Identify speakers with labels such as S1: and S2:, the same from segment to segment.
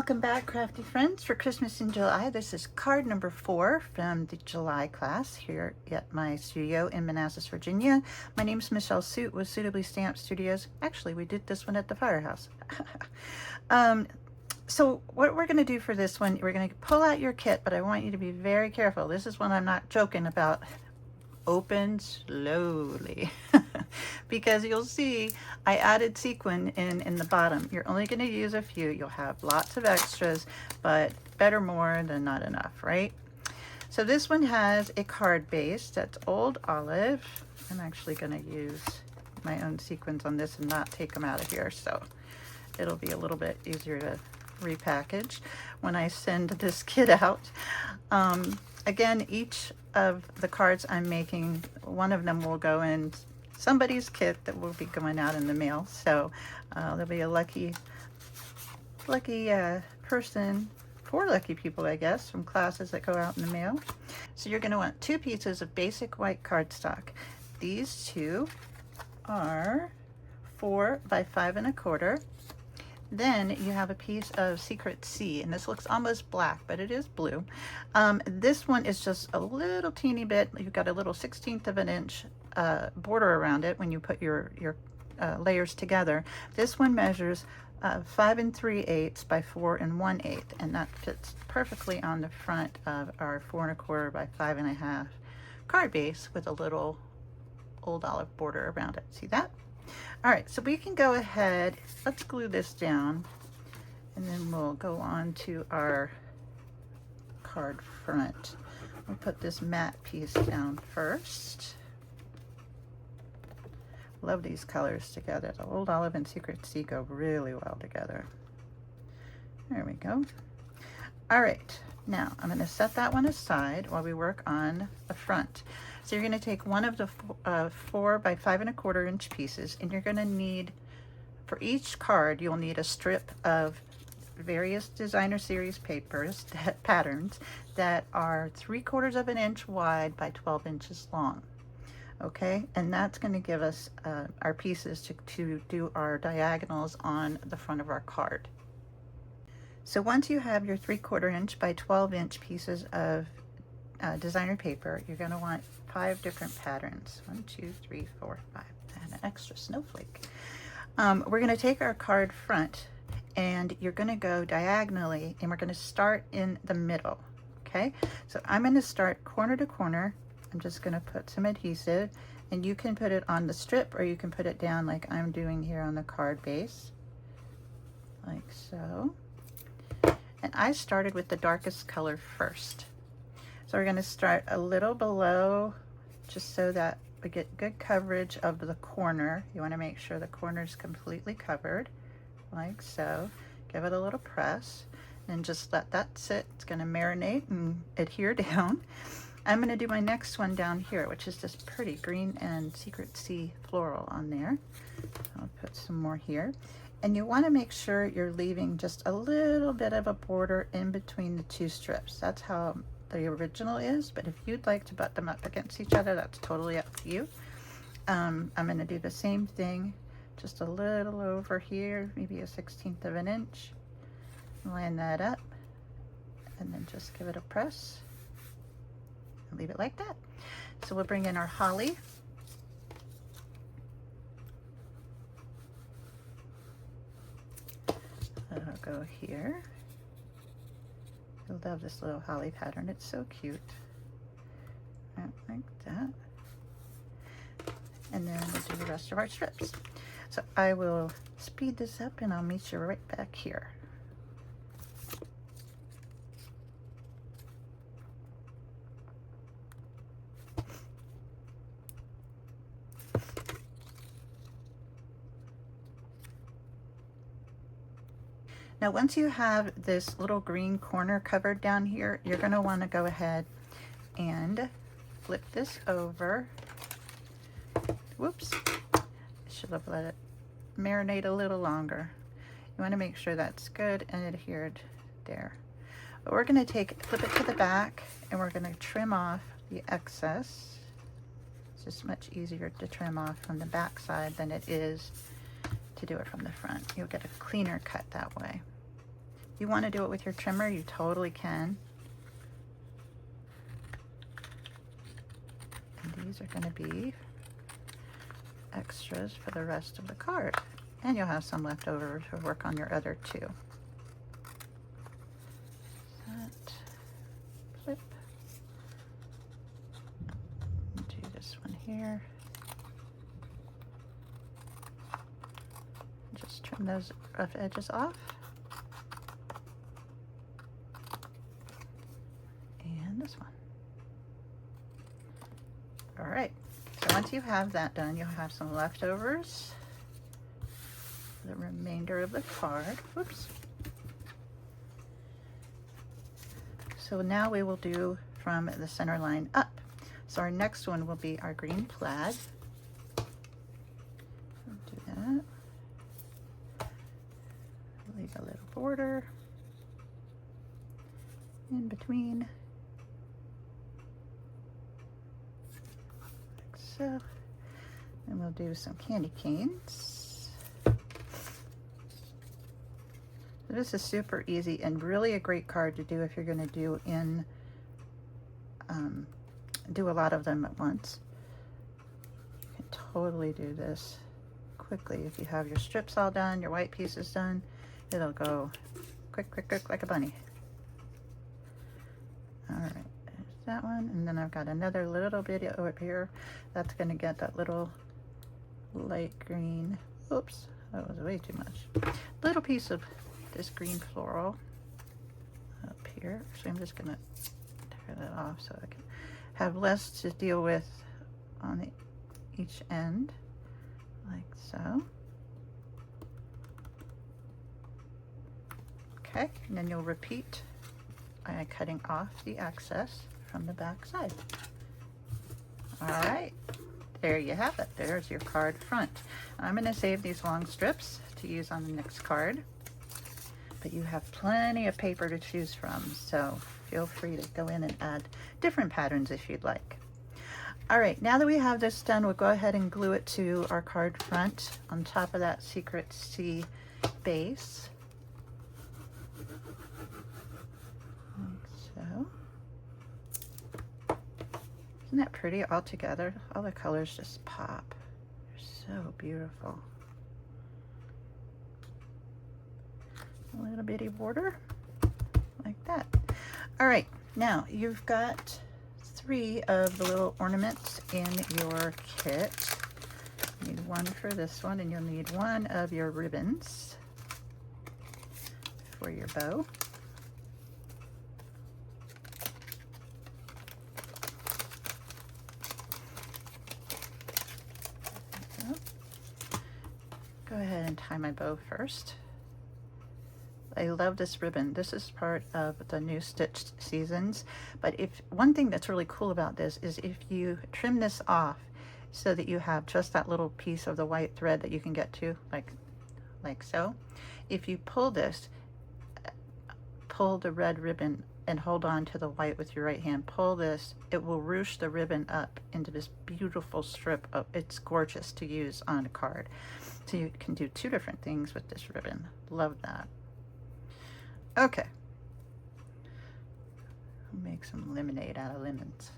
S1: Welcome back, crafty friends, for Christmas in July. This is card number 4 from the July class here at my studio in Manassas, Virginia. My name is Michelle Suit with Suitably Stamped Studios. Actually, we did this one at the firehouse. So what we're going to do for this one, we're going to pull out your kit, but I want you to be very careful. This is one I'm not joking about. Open slowly because you'll see I added sequin in the bottom. You're only going to use a few. You'll have lots of extras, but better more than not enough, right? So this one has a card base that's old olive. I'm actually going to use my own sequins on this and not take them out of here, so it'll be a little bit easier to repackage when I send this kit out. Again, each of the cards I'm making, one of them will go in somebody's kit that will be going out in the mail. So there'll be a lucky person, 4 lucky people, I guess, from classes that go out in the mail. So you're going to want 2 pieces of basic white cardstock. These 2 are 4 by 5 1/4. Then you have a piece of Secret Sea, and this looks almost black, but it is blue. This one is just a little teeny bit. You've got a little 1/16 of an inch border around it when you put your layers together. This one measures 5 3/8 by 4 1/8, and that fits perfectly on the front of our 4 1/4 by 5 1/2 card base with a little old olive border around it. See that? All right, so we can go ahead, let's glue this down, and then we'll go on to our card front. We'll put this matte piece down first. Love these colors together. The old olive and Secret Sea go really well together. There we go. All right, now I'm going to set that one aside while we work on the front. So you're going to take one of the 4 by 5 1/4 inch pieces, and you're going to need, for each card, you'll need a strip of various designer series papers, patterns that are 3/4 of an inch wide by 12 inches long. Okay, and that's going to give us our pieces to do our diagonals on the front of our card. So once you have your 3/4 inch by 12 inch pieces of designer paper, you're going to want 5 different patterns. 1, 2, 3, 4, 5, and an extra snowflake. We're going to take our card front, and you're going to go diagonally, and we're going to start in the middle. Okay, so I'm going to start corner to corner. I'm just going to put some adhesive, and you can put it on the strip, or you can put it down like I'm doing here on the card base, like so. And I started with the darkest color first. So we're going to start a little below, just so that we get good coverage of the corner. You want to make sure the corner is completely covered, like so. Give it a little press, and just let that sit. It's going to marinate and adhere down. I'm going to do my next one down here, which is this pretty green and Secret Sea floral on there. I'll put some more here. And you want to make sure you're leaving just a little bit of a border in between the 2 strips. That's how the original is, but if you'd like to butt them up against each other, that's totally up to you. I'm going to do the same thing, just a little over here, maybe a 1/16 of an inch. Line that up, and then just give it a press and leave it like that. So we'll bring in our holly. I'll go here. I love this little holly pattern. It's so cute. Like that. And then we'll do the rest of our strips. So I will speed this up, and I'll meet you right back here. Now, once you have this little green corner covered down here, you're going to want to go ahead and flip this over. Whoops. I should have let it marinate a little longer. You want to make sure that's good and adhered there. But we're going to flip it to the back, and we're going to trim off the excess. It's just much easier to trim off from the back side than it is to do it from the front. You'll get a cleaner cut that way. you want to do it with your trimmer, you totally can. And these are going to be extras for the rest of the card. And you'll have some left over to work on your other two. That, flip. Do this one here. Just trim those rough edges off. And this one. All right, so once you have that done, you'll have some leftovers for the remainder of the card. Whoops. So now we will do from the center line up. So our next one will be our green plaid. We'll do that. Leave a little border in between. So, and we'll do some candy canes. This is super easy and really a great card to do if you're going to do do a lot of them at once. You can totally do this quickly if you have your strips all done, your white pieces done. It'll go quick, quick, quick like a bunny. All right. That one, and then I've got another little bit over here that's going to get that little light green. Oops, that was way too much. Little piece of this green floral up here. So I'm just going to tear that off so I can have less to deal with on each end, like so. Okay, and then you'll repeat by cutting off the excess from the back side. All right, there you have it. There's your card front. I'm going to save these long strips to use on the next card, but you have plenty of paper to choose from, so feel free to go in and add different patterns if you'd like. All right, now that we have this done, we'll go ahead and glue it to our card front on top of that Secret C base. Like so. Isn't that pretty all together? All the colors just pop. They're so beautiful. A little bitty border like that. All right, now you've got 3 of the little ornaments in your kit. You need one for this one, and you'll need 1 of your ribbons for your bow. Go ahead and tie my bow first. I love this ribbon. This is part of the new stitched seasons, but if one thing that's really cool about this is if you trim this off so that you have just that little piece of the white thread that you can get to, like so. If you pull this, pull the red ribbon and hold on to the white with your right hand, pull this, it will ruche the ribbon up into this beautiful strip of, it's gorgeous to use on a card. So you can do 2 different things with this ribbon. Love that. Okay. Make some lemonade out of lemons.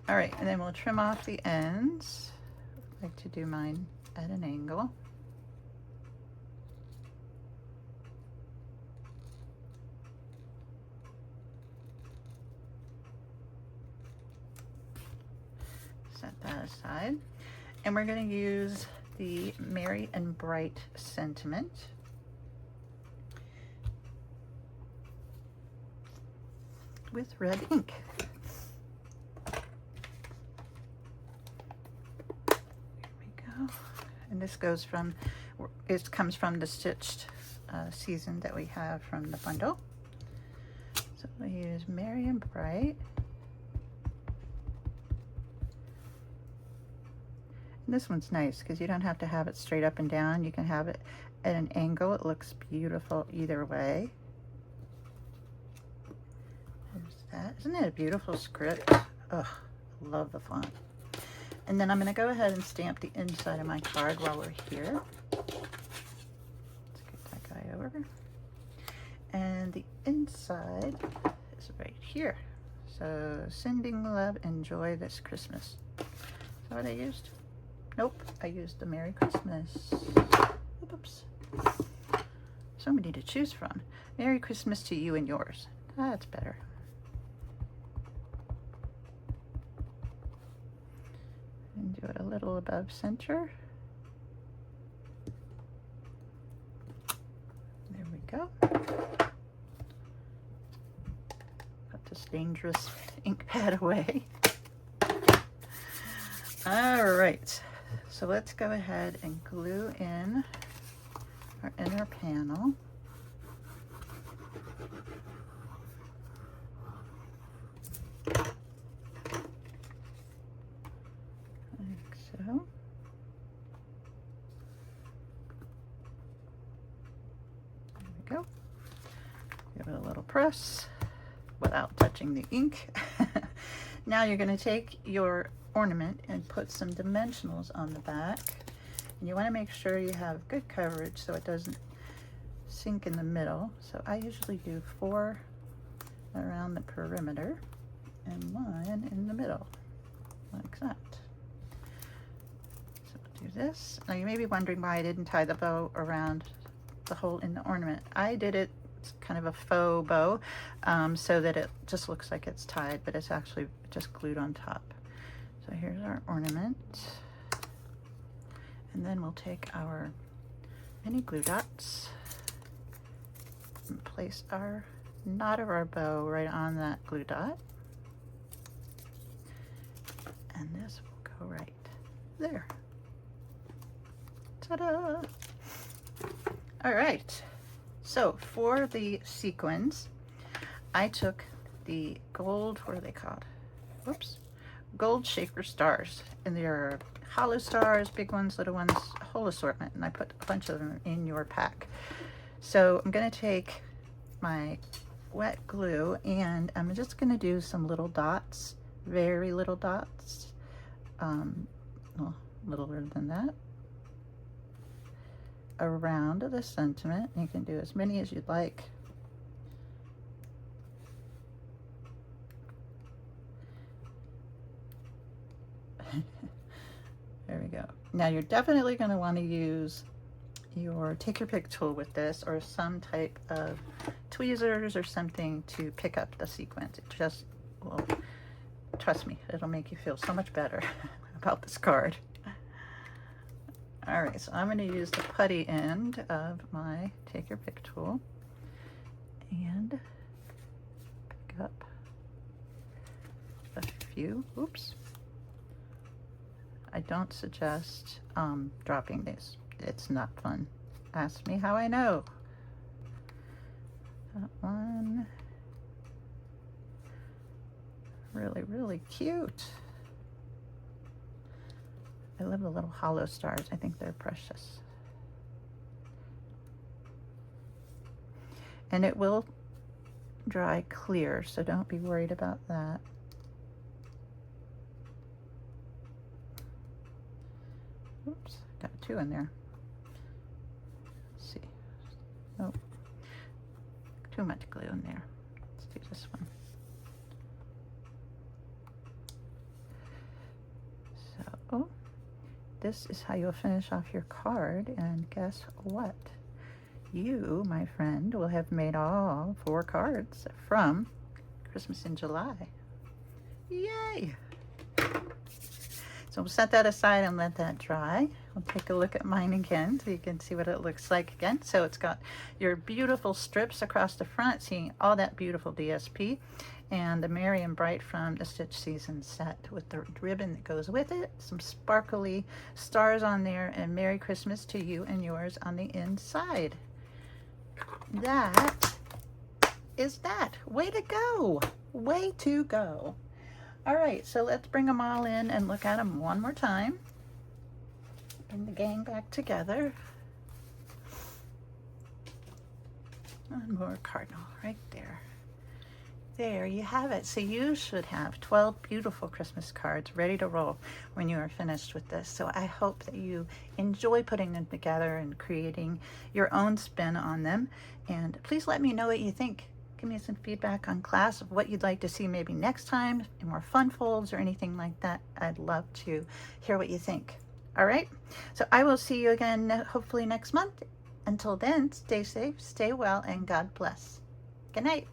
S1: All right, and then we'll trim off the ends. I like to do mine at an angle. Set that aside. And we're going to use the Merry and Bright Sentiment. With red ink. Here we go. And this goes from, it comes from the stitched season that we have from the bundle. So we'll use Merry and Bright. And this one's nice because you don't have to have it straight up and down. You can have it at an angle. It looks beautiful either way. There's that. Isn't it a beautiful script? Ugh, love the font. And then I'm going to go ahead and stamp the inside of my card while we're here. Let's get that guy over. And the inside is right here. So, sending love and joy this Christmas. Is that what I used? Nope, I used the Merry Christmas. Oops. So many to choose from. Merry Christmas to you and yours. That's better. And do it a little above center. There we go. Put this dangerous ink pad away. All right, so let's go ahead and glue in our inner panel. Like so. There we go. Give it a little press without touching the ink. Now you're going to take your ornament and put some dimensionals on the back. And you want to make sure you have good coverage so it doesn't sink in the middle. So I usually do 4 around the perimeter and 1 in the middle, like that. So we'll do this. Now you may be wondering why I didn't tie the bow around the hole in the ornament. I did it, it's kind of a faux bow, so that it just looks like it's tied, but it's actually just glued on top. So here's our ornament. And then we'll take our mini glue dots and place our knot of our bow right on that glue dot. And this will go right there. Ta-da! All right, so for the sequins, I took the gold, what are they called? Whoops. Gold shaker stars, and there are hollow stars, big ones, little ones, a whole assortment, and I put a bunch of them in your pack. So I'm going to take my wet glue and I'm just going to do some little dots, very little dots, well, littler than that, around the sentiment. You can do as many as you'd like. There we go. Now you're definitely going to want to use your take your pick tool with this, or some type of tweezers or something to pick up the sequins. It just will, trust me, it'll make you feel so much better about this card. All right, so I'm going to use the putty end of my take your pick tool and pick up a few. Oops. I don't suggest dropping these. It's not fun. Ask me how I know. That one. Really, really cute. I love the little hollow stars. I think they're precious. And it will dry clear, so don't be worried about that. Oops, got 2 in there. Let's see. Oh, too much glue in there. Let's do this one. So, this is how you'll finish off your card, and guess what? You, my friend, will have made all 4 cards from Christmas in July. Yay! So we'll set that aside and let that dry. We'll take a look at mine again so you can see what it looks like again. So it's got your beautiful strips across the front, seeing all that beautiful DSP, and the Merry and Bright from the Stitch Season set with the ribbon that goes with it, some sparkly stars on there, and Merry Christmas to you and yours on the inside. That is that. Way to go. Way to go. All right, so let's bring them all in and look at them one more time. Bring the gang back together. One more cardinal right there. there you have it. So you should have 12 beautiful Christmas cards ready to roll when you are finished with this. So I hope that you enjoy putting them together and creating your own spin on them. And please let me know what you think. Give me some feedback on class of what you'd like to see maybe next time, more fun folds or anything like that. I'd love to hear what you think. All right, so I will see you again hopefully next month. Until then, stay safe, stay well, and God bless. Good night.